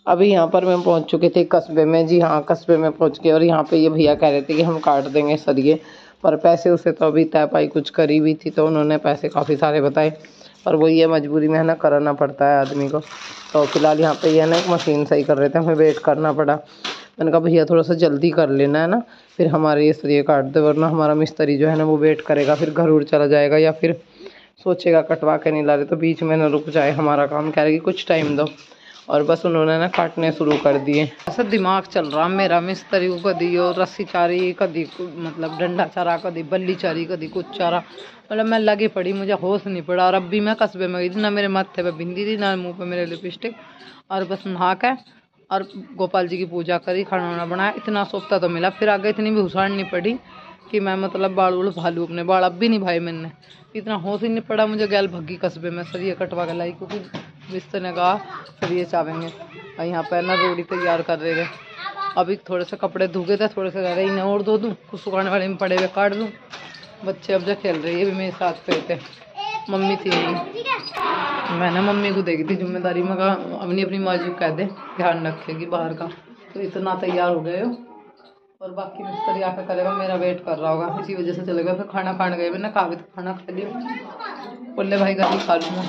अभी यहाँ पर मैं पहुँच चुकी थी कस्बे में। जी हाँ, कस्बे में पहुँच गए और यहाँ पे ये भैया कह रहे थे कि हम काट देंगे सरिये, पर पैसे उसे तो अभी तय पाई कुछ करी हुई थी, तो उन्होंने पैसे काफ़ी सारे बताए। और वही है, मजबूरी में है ना, करना पड़ता है आदमी को। तो फिलहाल यहाँ पे ये ना एक मशीन सही कर रहे थे, हमें वेट करना पड़ा। मैंने कहा भैया थोड़ा सा जल्दी कर लेना है ना, फिर हमारे ये सरिये काट दो, वरना हमारा मिस्त्री जो है ना वो वेट करेगा, फिर घर उड़ चला जाएगा या फिर सोचेगा कटवा के नहीं ला रहे, तो बीच में ना रुक जाए हमारा काम। कह रहे कि कुछ टाइम दो, और बस उन्होंने ना काटने शुरू कर दिए। ऐसा दिमाग चल रहा मेरा, मिस्त्री को कदी और रस्सी चारी, कदी मतलब डंडा चारा, कदी बल्ली चारी, कदी कुछ चारा, मतलब मैं लगी पड़ी, मुझे होश नहीं पड़ा। और अब भी मैं कस्बे में गई थी, ना मेरे माथे पे बिंदी थी, ना मुँह पे मेरे लिपस्टिक, और बस नहा के और गोपाल जी की पूजा करी, खाना वाना बनाया, इतना सोचता तो मिला। फिर आगे इतनी भी हुसाड़नी पड़ी कि मैं मतलब बाल उड़ भालू अपने बाल, अब भी नहीं भाई मैंने, इतना होश ही नहीं पड़ा मुझे। गैल भग्गी कस्बे में सरिये कटवा के लाई, क्योंकि मिस्त्री ने कहा सरिये चावेंगे। और यहाँ पर ना रोड़ी तैयार कर रहे थे। अभी थोड़े से कपड़े धुगे थे, थोड़े से रह गए, इन्हें और धो दूँ, कुछ सुखाने वाले में पड़े हुए काट दूँ। बच्चे अब जो खेल रही है, भी मेरे साथ पे थे, मम्मी थी नहीं। मैंने मम्मी को देखी थी जिम्मेदारी में, कहा अपनी अपनी माजी को कह दे ध्यान रखेगी बाहर का। तो इतना तैयार हो गए हो, और बाकी मिस्त्री आकर करेगा, मेरा वेट कर रहा होगा, इसी वजह से चले गए। फिर खाना खाने गए, मैंने कहा खाना खा लिया, बोले भाई घर खा लूँगा।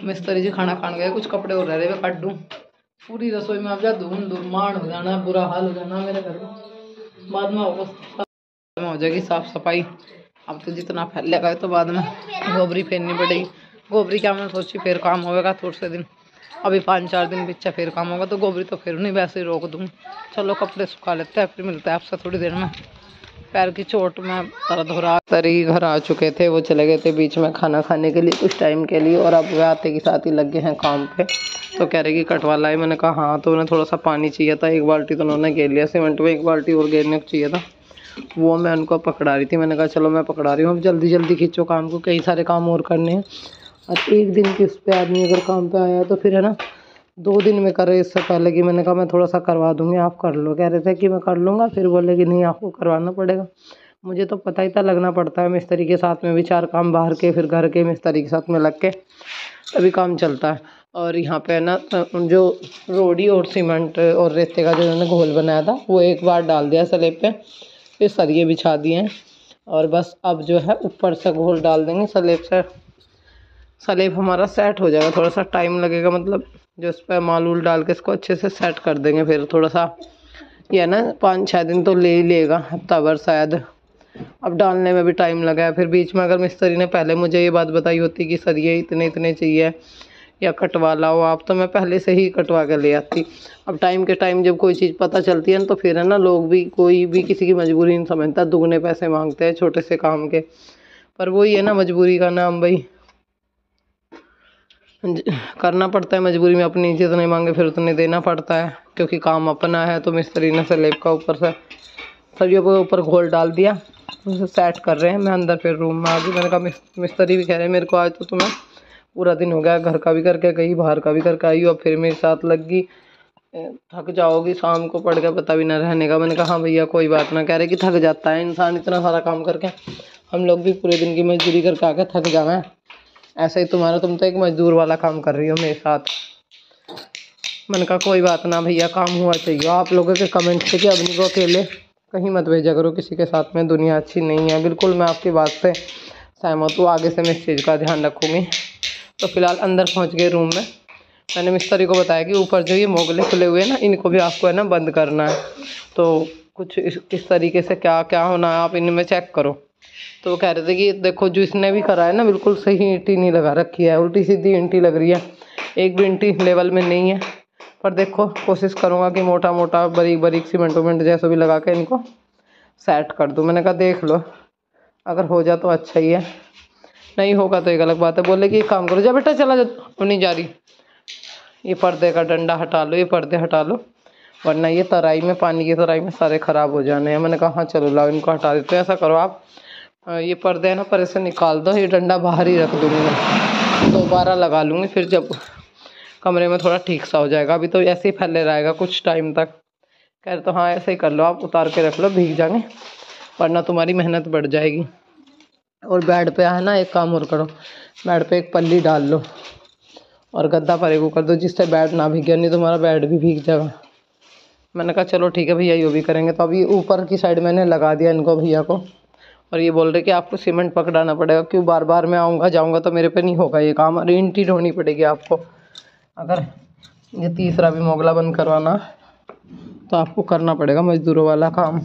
मिस्त्री जी खाना खाने गए, कुछ कपड़े और रह रहे वे काट दूँ, पूरी रसोई में अब जा धुआं हो जाना, बुरा हाल हो जाना मेरे घर में। बाद में हो जाएगी साफ सफाई। अब तो जितना फैलेगा तो बाद में गोबरी फेरनी पड़ेगी। गोबरी क्या, मैं सोची फिर काम होगा थोड़े से दिन, अभी 5-4 दिन पीछे फिर काम होगा, तो गोबरी तो फिर नहीं, वैसे ही रोक दूँ। चलो कपड़े सुखा लेते हैं, फिर मिलते हैं आपसे थोड़ी देर में। पैर की चोट में दर्द हो रहा। तरी घर आ चुके थे, वो चले गए थे बीच में खाना खाने के लिए कुछ टाइम के लिए, और अब वे आते के साथ ही लग गए हैं काम पे। तो कह रहे कि कटवा लाए, मैंने कहा हाँ। तो उन्हें थोड़ा सा पानी चाहिए था, 1 बाल्टी तो उन्होंने घेर लिया सीमेंट में, 1 बाल्टी और घेरने को चाहिए था, वो मैं उनको पकड़ा रही थी। मैंने कहा चलो मैं पकड़ा रही हूँ, अब जल्दी जल्दी खींचो काम को, कई सारे काम और करने हैं। और एक दिन की उस पर आदमी अगर काम पे आया तो फिर है ना 2 दिन में करे, इससे पहले कि मैंने कहा मैं थोड़ा सा करवा दूँगी, आप कर लो। कह रहे थे कि मैं कर लूँगा, फिर बोले कि नहीं आपको करवाना पड़ेगा। मुझे तो पता ही था लगना पड़ता है मिस्त्री के साथ में भी, 4 काम बाहर के फिर घर के, मिस्त्री के साथ में लग के तभी काम चलता है। और यहाँ पे ना जो रोड़ी और सीमेंट और रेते का जो उन्होंने घोल बनाया था, वो एक बार डाल दिया स्लैब पे, फिर सरिये बिछा दिए हैं, और बस अब जो है ऊपर से घोल डाल देंगे स्लैब से। स्लैब हमारा सेट हो जाएगा, थोड़ा सा टाइम लगेगा, मतलब जो उस पर माल उल डाल के इसको अच्छे से सेट कर देंगे। फिर थोड़ा सा ये ना 5-6 दिन तो ले ही लेगा, हफ्ता भर शायद। अब डालने में भी टाइम लगा है। फिर बीच में अगर मिस्त्री ने पहले मुझे ये बात बताई होती कि सरिये इतने इतने चाहिए या कटवा लाओ आप, तो मैं पहले से ही कटवा के ले आती। अब टाइम के टाइम जब कोई चीज़ पता चलती है ना, तो फिर है ना लोग भी, कोई भी किसी की मजबूरी नहीं समझता, दुगने पैसे मांगते हैं छोटे से काम के। पर वही है ना, मजबूरी का नाम भाई, करना पड़ता है मजबूरी में। अपनी जितने मांगे फिर उतने देना पड़ता है, क्योंकि काम अपना है। तो मिस्त्री ने स्लैब का ऊपर से सरियों के ऊपर घोल डाल दिया, उसे सेट कर रहे हैं। मैं अंदर फिर रूम में आ गई। मैंने कहा मिस्त्री भी कह रहे हैं मेरे को आज तो तुम्हें पूरा दिन हो गया, घर का भी करके गई, बाहर का भी करके आई हो, अब फिर मेरे साथ लग गई, थक जाओगी, शाम को पड़ के पता भी ना रहने का। मैंने कहा हाँ भैया कोई बात ना। कह रहे कि थक जाता है इंसान इतना सारा काम करके, हम लोग भी पूरे दिन की मजदूरी करके आके थक जाए, ऐसे ही तुम तो एक मजदूर वाला काम कर रही हो मेरे साथ। मैंने कहा कोई बात ना भैया, काम हुआ चाहिए। आप लोगों के कमेंट से कि अपनी को अकेले कहीं मत भेजा करो किसी के साथ में, दुनिया अच्छी नहीं है। बिल्कुल मैं आपकी बात से सहमत हूँ, आगे से मैं इस चीज़ का ध्यान रखूँगी। तो फिलहाल अंदर पहुँच गए रूम में। मैंने मिस्त्री को बताया कि ऊपर जो ये मोगले खुले हुए हैं ना, इनको भी आपको है ना बंद करना है, तो कुछ इस तरीके से क्या क्या होना है आप इनमें चेक करो। तो वो कह रहे थे कि देखो जो इसने भी करा है ना, बिल्कुल सही ईंटी नहीं लगा रखी है, उल्टी सीधी ईंटी लग रही है, एक भी ईंटी लेवल में नहीं है। पर देखो कोशिश करूँगा कि मोटा मोटा बारीक बारीक सीमेंट वमेंट जैसा भी लगा के इनको सेट कर दूँ। मैंने कहा देख लो, अगर हो जाए तो अच्छा ही है, नहीं होगा तो एक अलग बात है। बोले कि एक काम करो, जा बेटा चला जा, नहीं जा रही, ये पर्दे का डंडा हटा लो, ये पर्दे हटा लो, वरना ये तराई में, पानी की तराई में सारे ख़राब हो जाने हैं। मैंने कहा हाँ चलो लाओ इनको हटा देते हैं। ऐसा करो आप ये पर्दे है ना पर से निकाल दो, ये डंडा बाहर ही रख दूँगी मैं, दोबारा लगा लूँगी फिर जब कमरे में थोड़ा ठीक सा हो जाएगा। अभी तो ऐसे ही फैले रहेगा कुछ टाइम तक। कह रहे तो हाँ ऐसे ही कर लो, आप उतार के रख लो, भीग जाएंगे, वरना तुम्हारी मेहनत बढ़ जाएगी। और बेड पे है ना एक काम और करो, बेड पे एक पल्ली डाल लो, और गद्दा परे को कर दो जिससे बेड ना भीगे, नहीं तुम्हारा बेड भी भीग जाएगा। मैंने कहा चलो ठीक है भैया, ये भी करेंगे। तो अभी ऊपर की साइड मैंने लगा दिया इनको, भैया को। और ये बोल रहे कि आपको सीमेंट पकड़ाना पड़ेगा, क्यों बार बार मैं आऊँगा जाऊँगा तो मेरे पे नहीं होगा ये काम, और ईंट ढोनी पड़ेगी आपको। अगर ये तीसरा भी मोगला बंद करवाना तो आपको करना पड़ेगा मजदूरों वाला काम।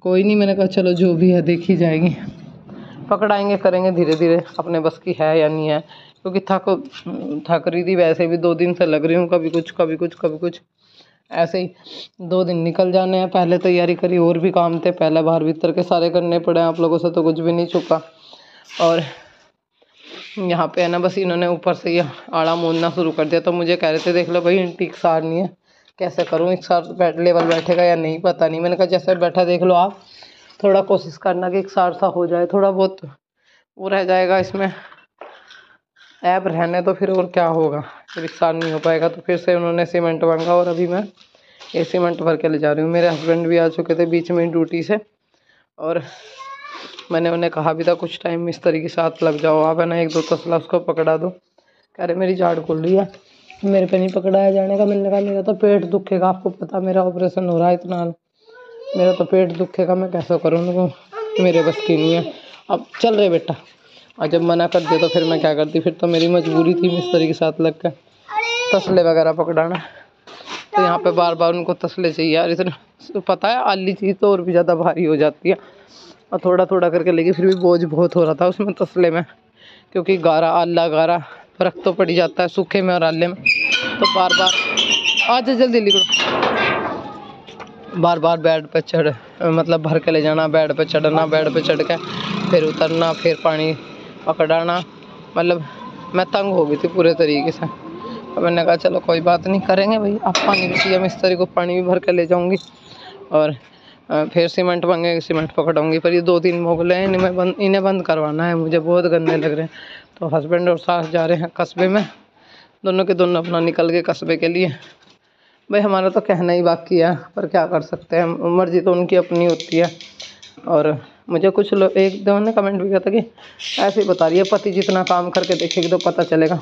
कोई नहीं, मैंने कहा चलो जो भी है देखी जाएगी, पकड़ाएंगे, करेंगे धीरे धीरे, अपने बस की है या नहीं है। क्योंकि थक रही थी वैसे भी, 2 दिन से लग रही हूँ, कभी कुछ कभी कुछ कभी कुछ, ऐसे ही 2 दिन निकल जाने हैं। पहले तैयारी करी, और भी काम थे, पहले बाहर भीतर के सारे करने पड़े। आप लोगों से तो कुछ भी नहीं छुपा। और यहाँ पे है ना, बस इन्होंने ऊपर से ये आड़ा मूंदना शुरू कर दिया। तो मुझे कह रहे थे देख लो भाई ईंट एक सार नहीं है, कैसे करूँ, एक सार लेवल बैठेगा या नहीं पता नहीं। मैंने कहा जैसे बैठा देख लो आप, थोड़ा कोशिश करना कि एक सार सा हो जाए, थोड़ा बहुत वो रह जाएगा इसमें ऐप रहने, तो फिर और क्या होगा, फिर एक सार नहीं हो पाएगा। तो फिर से उन्होंने सीमेंट मांगा, और अभी मैं ये सीमेंट भर के ले जा रही हूँ। मेरे हस्बैंड भी आ चुके थे बीच में ड्यूटी से, और मैंने उन्हें कहा भी था कुछ टाइम मिस्त्री के साथ लग जाओ आप, है ना, 1-2 तसला उसको पकड़ा दो। कह रहे मेरी जाड़ खुल रही है, मेरे पे नहीं पकड़ाया जाने का। मैंने कहा मेरा तो पेट दुखेगा, आपको पता मेरा ऑपरेशन हो रहा है इतना, मेरा तो पेट दुखेगा, मैं कैसे करूँ, मेरे बस की नहीं है। अब चल रहे बेटा, और जब मना कर दिया तो फिर मैं क्या करती, फिर तो मेरी मजबूरी थी मिस्त्री के साथ लग कर तसले वगैरह पकड़ाना। तो यहाँ पे बार बार उनको तसले चाहिए यार, इतना पता है आली चीज़ तो और भी ज़्यादा भारी हो जाती है। और थोड़ा थोड़ा करके लेके फिर भी बोझ बहुत हो रहा था उसमें तसले में, क्योंकि गारा आला गारा फर्क तो पड़ जाता है सूखे में और आले में। तो बार बार आज जल्दी निकलो, बार बार बेड पे चढ़, मतलब भर के ले जाना, बेड पे चढ़ना, बेड पे चढ़ के फिर उतरना, फिर पानी पकड़ाना। मतलब मैं तंग हो गई थी पूरे तरीके से। तो मैंने कहा चलो कोई बात नहीं, करेंगे भाई। अब पानी भी चाहिए, मिस्त्री को पानी भी भर के ले जाऊंगी, और फिर सीमेंट मांगेंगे, सीमेंट पकड़ाऊंगी। पर ये 2-3 मोगले हैं, इन्हें बंद करवाना है, मुझे बहुत गंदे लग रहे हैं। तो हस्बैंड और सास जा रहे हैं कस्बे में, दोनों के दोनों अपना निकल गए कस्बे के लिए। भाई हमारा तो कहना ही बाकी है, पर क्या कर सकते हैं, मर्जी तो उनकी अपनी होती है। और मुझे कुछ लोग, एक दो ने कमेंट भी किया था कि ऐसे ही बता रही है, पति जितना काम करके देखेगी तो पता चलेगा।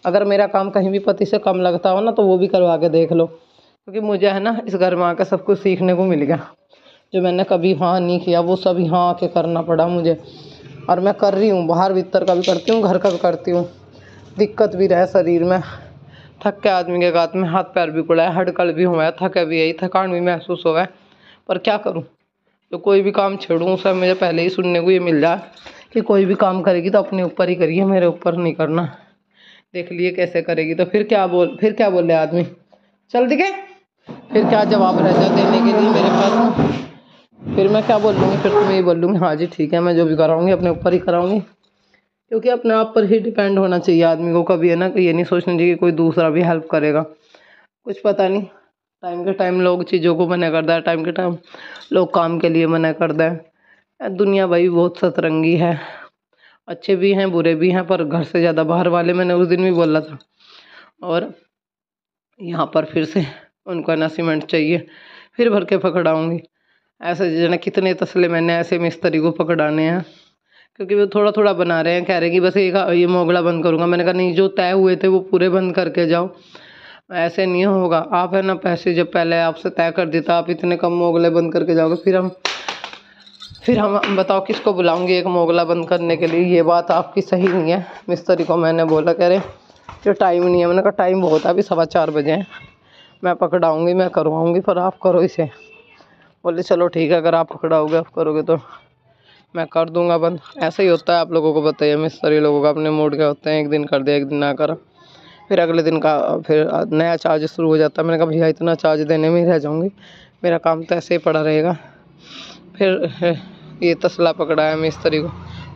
अगर मेरा काम कहीं भी पति से कम लगता हो ना, तो वो भी करवा के देख लो। क्योंकि मुझे है ना इस घर में आकर सब कुछ सीखने को मिल गया, जो मैंने कभी हाँ नहीं किया वो सभी हाँ आके करना पड़ा मुझे। और मैं कर रही हूँ, बाहर भीतर का भी करती हूँ, घर का भी करती हूँ। दिक्कत भी रहे शरीर में, थक के आदमी के गात में हाथ पैर भी पड़ा है, हड़कल भी हुआ है, थके भी है, थकान भी महसूस हुआ है। पर क्या करूँ, तो कोई भी काम छेड़ूँ उसे मुझे पहले ही सुनने को ये मिल जाए कि कोई भी काम करेगी तो अपने ऊपर ही करिए, मेरे ऊपर नहीं करना। देख लिए कैसे करेगी, तो फिर क्या बोले आदमी, चल दिखे, फिर क्या जवाब रह जाए देने के लिए मेरे पास। फिर मैं क्या बोलूँगी, फिर तो मैं ये बोलूँगी हाँ जी ठीक है, मैं जो भी कराऊँगी अपने ऊपर ही कराऊँगी। क्योंकि अपने आप पर ही डिपेंड होना चाहिए आदमी को, कभी है ना कि ये नहीं सोचना चाहिए कि कोई दूसरा भी हेल्प करेगा। कुछ पता नहीं, टाइम के टाइम लोग चीज़ों को मना करता है, टाइम के टाइम लोग काम के लिए मना करता है। दुनिया भाई बहुत सतरंगी है, अच्छे भी हैं बुरे भी हैं, पर घर से ज़्यादा बाहर वाले, मैंने उस दिन भी बोला था। और यहाँ पर फिर से उनको ना सीमेंट चाहिए, फिर भर के पकड़ाऊँगी। ऐसे जना कितने तसले मैंने ऐसे मिस्त्री को पकड़ाने हैं, क्योंकि वो थोड़ा थोड़ा बना रहे हैं, कह रहे हैं कि बस एक ये मोगला बंद करूँगा। मैंने कहा नहीं, जो तय हुए थे वो पूरे बंद करके जाओ, ऐसे नहीं होगा। आप है ना पैसे जब पहले आपसे तय कर देता, आप इतने कम मोगले बंद करके जाओगे, फिर हम बताओ किसको बुलाऊंगी एक मोगला बंद करने के लिए। ये बात आपकी सही नहीं है। मिस्त्री को मैंने बोला, कह रहे जो टाइम नहीं है। मैंने कहा टाइम बहुत है, अभी 4:15 बजे हैं, मैं पकड़ाऊँगी, मैं करवाऊँगी, पर आप करो इसे। बोले चलो ठीक है, अगर आप पकड़ाओगे आप करोगे तो मैं कर दूंगा बंद। ऐसा ही होता है, आप लोगों को बताइए, मिस्त्री लोगों का अपने मूड के होते हैं, एक दिन कर दिया एक दिन ना करा, फिर अगले दिन का फिर नया चार्ज शुरू हो जाता है। मैंने कहा भैया इतना चार्ज देने में ही रह जाऊँगी, मेरा काम तो ऐसे ही पड़ा रहेगा। फिर ये तसला पकड़ा है मिस्त्री को,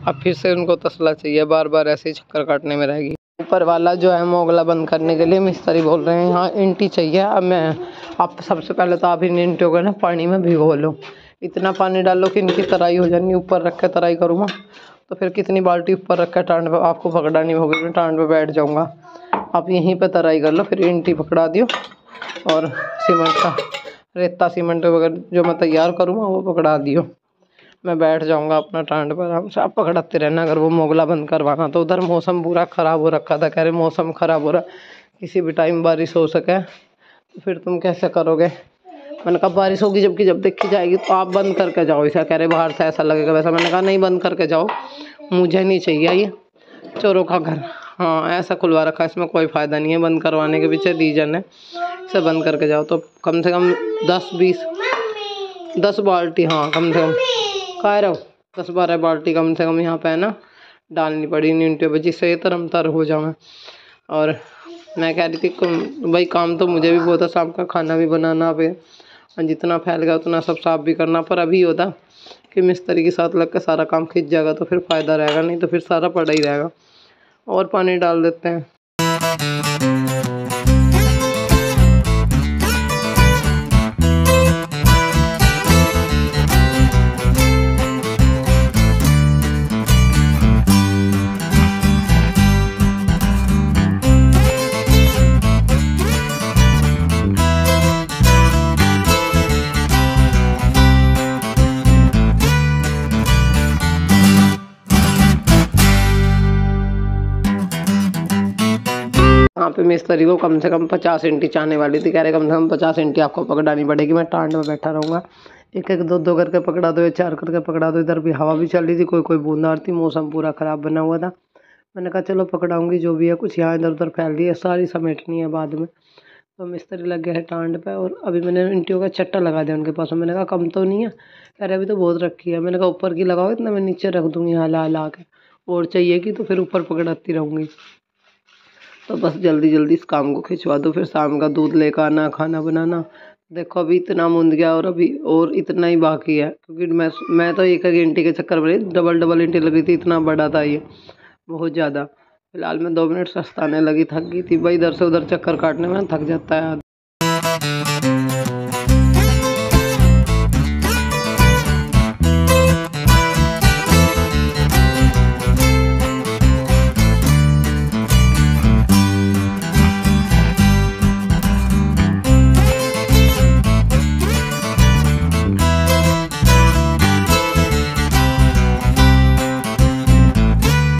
अब फिर से उनको तसला चाहिए, बार बार ऐसे ही चक्कर काटने में रहेगी। ऊपर वाला जो है मोगला बंद करने के लिए मिस्त्री बोल रहे हैं हाँ ईंटी चाहिए। अब मैं आप सबसे पहले तो आप इन ईंटों को ना पानी में भिगो लो, इतना पानी डालो कि इनकी तराई हो जानी। ऊपर रख के तराई करूँगा तो फिर कितनी बाल्टी ऊपर रख कर टांड पे आपको पकड़ानी होगी, मैं टांड पे बैठ जाऊँगा। आप यहीं पे तराई कर लो, फिर ईंटी पकड़ा दियो, और सीमेंट का रेता सीमेंट वगैरह जो मैं तैयार करूँगा वो पकड़ा दियो। मैं बैठ जाऊंगा अपना टांड पर आराम से, आप पकड़ाते रहना। अगर वो मोगला बंद करवाना तो उधर मौसम पूरा ख़राब हो रखा था, कह रहे मौसम ख़राब हो रहा, किसी भी टाइम बारिश हो सके, तो फिर तुम कैसे करोगे। मैंने कहा बारिश होगी जबकि जब देखी जाएगी तो आप बंद करके जाओ इसे, कह रहे बाहर से ऐसा लगेगा वैसा। मैंने कहा नहीं बंद करके जाओ, मुझे नहीं चाहिए ये चोरों का घर। हाँ ऐसा खुलवा रखा है, इसमें कोई फ़ायदा नहीं है, बंद करवाने के पीछे रीजन है, इसे बंद करके जाओ। तो कम से कम 10 बाल्टी, हाँ कम से कम कह रहा हूँ 10-12 बाल्टी कम से कम यहाँ पे है ना डालनी पड़ी नींटे पर, जिससे ये तरमतर हो जाए। और मैं कह रही थी भाई काम तो मुझे भी बहुत है, शाम का खाना भी बनाना पे, जितना फैल गया उतना सब साफ भी करना। पर अभी होता कि मिस्त्री के साथ लग कर सारा काम खिंच जाएगा तो फिर फ़ायदा रहेगा, नहीं तो फिर सारा पड़ा ही रहेगा। और पानी डाल देते हैं। वहाँ पे मिस्त्री को कम से कम 50 इंटी चाहने वाली थी, कह रहे कम से कम 50 इंटी आपको पकड़ानी पड़ेगी। मैं टांड में बैठा रहूँगा, एक एक दो करके पकड़ा दो या 4 करके पकड़ा दो। इधर भी हवा भी चल रही थी, कोई कोई बूंदार थी, मौसम पूरा ख़राब बना हुआ था। मैंने कहा चलो पकड़ाऊँगी जो भी है, कुछ यहाँ इधर उधर फैल रही है सारी समेटनी है बाद में। तो मिस्त्री लग गया है टांड पे, और अभी मैंने इंटियों का चट्टा लगा दिया उनके पास। मैंने कहा कम तो नहीं है, कह रहे अभी तो बहुत रखी है। मैंने कहा ऊपर की लगाओ, इतना मैं नीचे रख दूँगी हिला हिला के, और चाहिए कि तो फिर ऊपर पकड़ाती रहूँगी। तो बस जल्दी जल्दी इस काम को खिंचवा दो, फिर शाम का दूध लेकर आना, खाना बनाना। देखो अभी इतना मुंद गया और अभी और इतना ही बाकी है, क्योंकि मैं तो एक घंटे के चक्कर में डबल इंटी लगी थी, इतना बड़ा था ये, बहुत ज़्यादा। फिलहाल मैं 2 मिनट सस्ताने लगी, थक गई थी भाई, इधर से उधर चक्कर काटने में थक जाता है आदमी।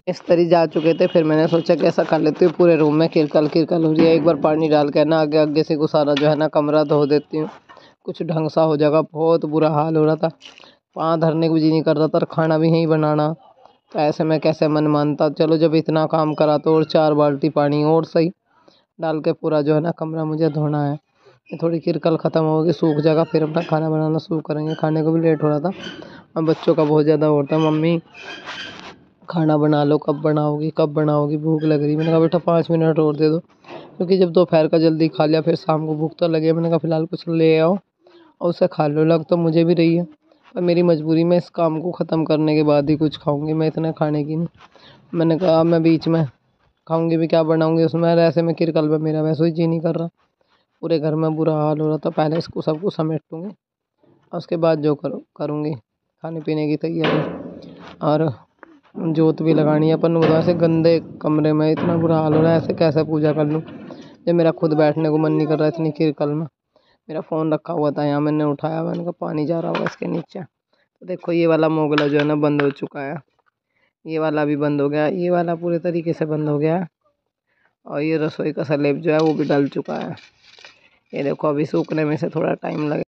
मिस्त्री जा चुके थे, फिर मैंने सोचा कि ऐसा कर लेती हूँ, पूरे रूम में किरकल हो रही है, एक बार पानी डाल के ना आगे से सारा जो है ना कमरा धो देती हूँ, कुछ ढंग सा हो जाएगा। बहुत बुरा हाल हो रहा था, वहाँ धरने को जी नहीं कर रहा था, और खाना भी यहीं बनाना, तो ऐसे में कैसे मन मानता। चलो जब इतना काम करा तो और 4 बाल्टी पानी और सही डाल के पूरा जो है ना कमरा मुझे धोना है। ये थोड़ी किरकल ख़त्म होगी, सूख जाएगा, फिर अपना खाना बनाना शुरू करेंगे। खाने को भी लेट हो रहा था, अब बच्चों का बहुत ज़्यादा होता है, मम्मी खाना बना लो, कब बनाओगी, भूख लग रही। मैंने कहा बेटा 5 मिनट और दे दो, क्योंकि जब दोपहर का जल्दी खा लिया फिर शाम को भूख तो लगे। मैंने कहा फ़िलहाल कुछ ले आओ और उसे खा लो, लग तो मुझे भी रही है, पर मेरी मजबूरी में इस काम को ख़त्म करने के बाद ही कुछ खाऊंगी, मैं इतना खाने की नहीं। मैंने कहा मैं बीच में खाऊंगी भी क्या, बनाऊंगी उसमें, ऐसे में किरकल में मेरा वैसे ही जी नहीं कर रहा, पूरे घर में बुरा हाल हो रहा था। पहले इसको सबको समेट लूँगी, उसके बाद जो करूँगी खाने पीने की तैयारी। और जोत भी लगानी है अपन, ऐसे गंदे कमरे में इतना बुरा हाल हो रहा है, ऐसे कैसे पूजा कर लूँ जब मेरा खुद बैठने को मन नहीं कर रहा है इतनी किरकल में। मेरा फ़ोन रखा हुआ था यहाँ, मैंने उठाया, मैंने कहा पानी जा रहा होगा इसके नीचे। तो देखो ये वाला मोगला जो है ना बंद हो चुका है, ये वाला भी बंद हो गया, ये वाला पूरे तरीके से बंद हो गया है, और ये रसोई का स्लैब जो है वो भी डल चुका है। ये देखो अभी सूखने में से थोड़ा टाइम लगे।